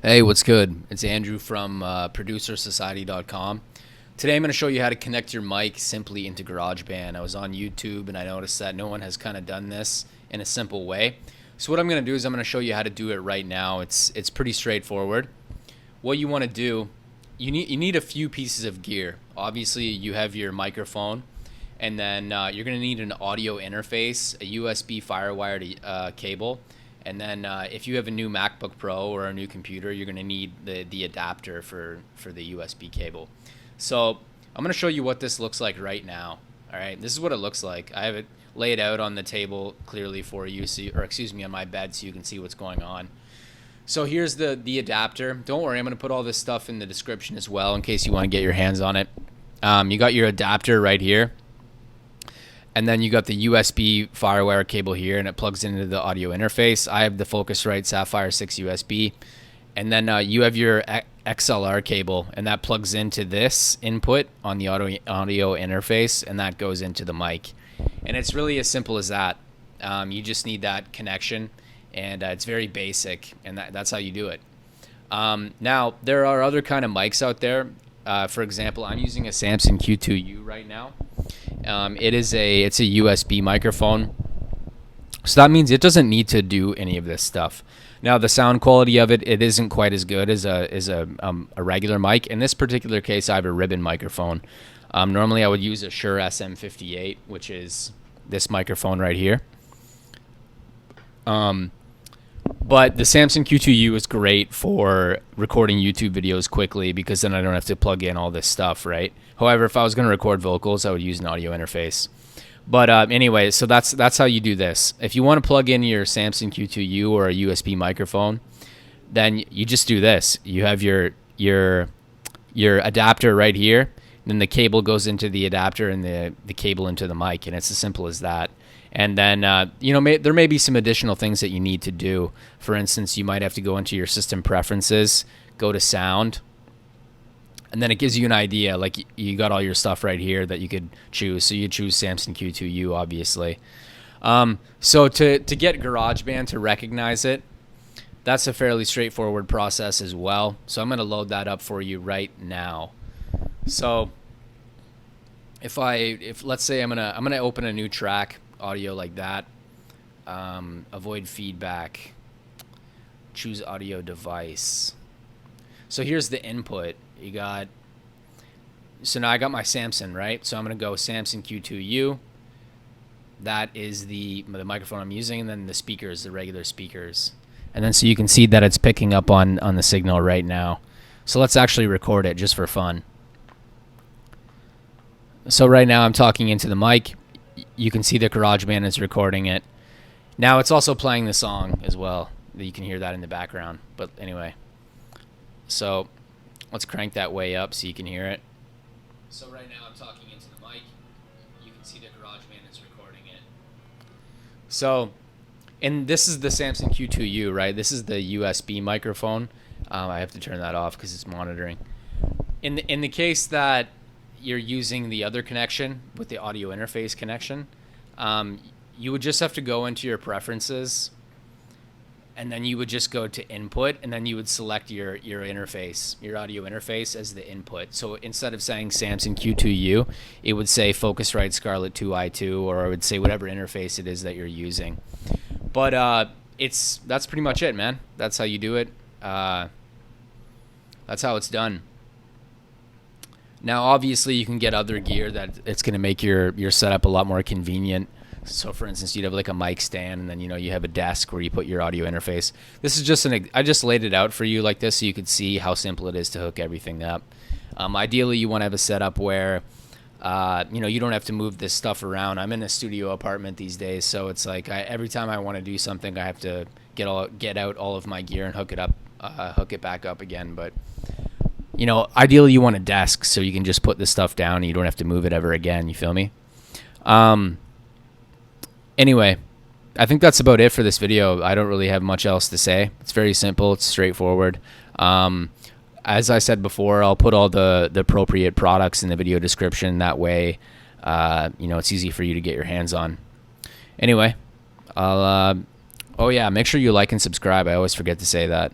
Hey, what's good? It's Andrew from ProducerSociety.com. Today I'm going to show you how to connect your mic simply into GarageBand. I was on YouTube and I noticed that no one has kind of done this in a simple way. So what I'm going to do is I'm going to show you how to do it right now. It's pretty straightforward. What you want to do, you need a few pieces of gear. Obviously, you have your microphone, and then you're going to need an audio interface, a USB Firewire cable. And then if you have a new MacBook Pro or a new computer, you're going to need the adapter for the USB cable. So I'm going to show you what this looks like right now. All right, this is what it looks like. I have it laid out on the table clearly for you, on my bed, so you can see what's going on. So here's the adapter. Don't worry, I'm going to put all this stuff in the description as well in case you want to get your hands on it. You got your adapter right here. And then you got the USB Firewire cable here, and it plugs into the audio interface. I have the Focusrite Sapphire 6 USB. And then you have your XLR cable, and that plugs into this input on the audio interface, and that goes into the mic. And it's really as simple as that. You just need that connection, and it's very basic, and that's how you do it. Now, there are other kind of mics out there. For example, I'm using a Samson Q2U right now. It's a USB microphone, so that means it doesn't need to do any of this stuff. Now, the sound quality of it isn't quite as good as a regular mic. In this particular case, I have a ribbon microphone. Normally, I would use a Shure SM58, which is this microphone right here. But the Samson Q2U is great for recording YouTube videos quickly because then I don't have to plug in all this stuff, right? However, if I was going to record vocals, I would use an audio interface. But anyway, so that's how you do this. If you want to plug in your Samson Q2U or a USB microphone, then you just do this. You have your adapter right here, then the cable goes into the adapter and the cable into the mic, and it's as simple as that. And then, there may be some additional things that you need to do. For instance, you might have to go into your system preferences, go to sound, and then it gives you an idea. Like, you got all your stuff right here that you could choose. So you choose Samson Q2U, obviously. So to get GarageBand to recognize it, that's a fairly straightforward process as well. So I'm going to load that up for you right now. So if let's say I'm gonna open a new track, audio like that, avoid feedback, choose audio device. So here's the input. So now I got my Samson, right? So I'm gonna go Samson Q2U. That is the microphone I'm using, and then the speakers, the regular speakers. And then so you can see that it's picking up on the signal right now. So let's actually record it just for fun. So right now I'm talking into the mic. You can see the GarageBand is recording it. Now it's also playing the song as well. You can hear that in the background. But anyway, so let's crank that way up so you can hear it. So right now I'm talking into the mic. You can see the GarageBand is recording it. So, and this is the Samson Q2U, right? This is the USB microphone. I have to turn that off because it's monitoring. In the case that you're using the other connection with the audio interface connection, you would just have to go into your preferences, and then you would just go to input, and then you would select your interface, your audio interface as the input. So instead of saying Samson Q2U, it would say Focusrite Scarlett 2i2, or it would say whatever interface it is that you're using. But that's pretty much it, man. That's how you do it. That's how it's done. Now, obviously, you can get other gear that it's going to make your setup a lot more convenient. So, for instance, you'd have like a mic stand, and then you have a desk where you put your audio interface. This is just I just laid it out for you like this so you could see how simple it is to hook everything up. Ideally, you want to have a setup where you don't have to move this stuff around. I'm in a studio apartment these days, so it's like every time I want to do something, I have to get out all of my gear and hook it back up again. But ideally you want a desk so you can just put this stuff down and you don't have to move it ever again. You feel me? Anyway, I think that's about it for this video. I don't really have much else to say. It's very simple. It's straightforward. As I said before, I'll put all the appropriate products in the video description. That way, it's easy for you to get your hands on. Anyway, oh yeah, make sure you like and subscribe. I always forget to say that.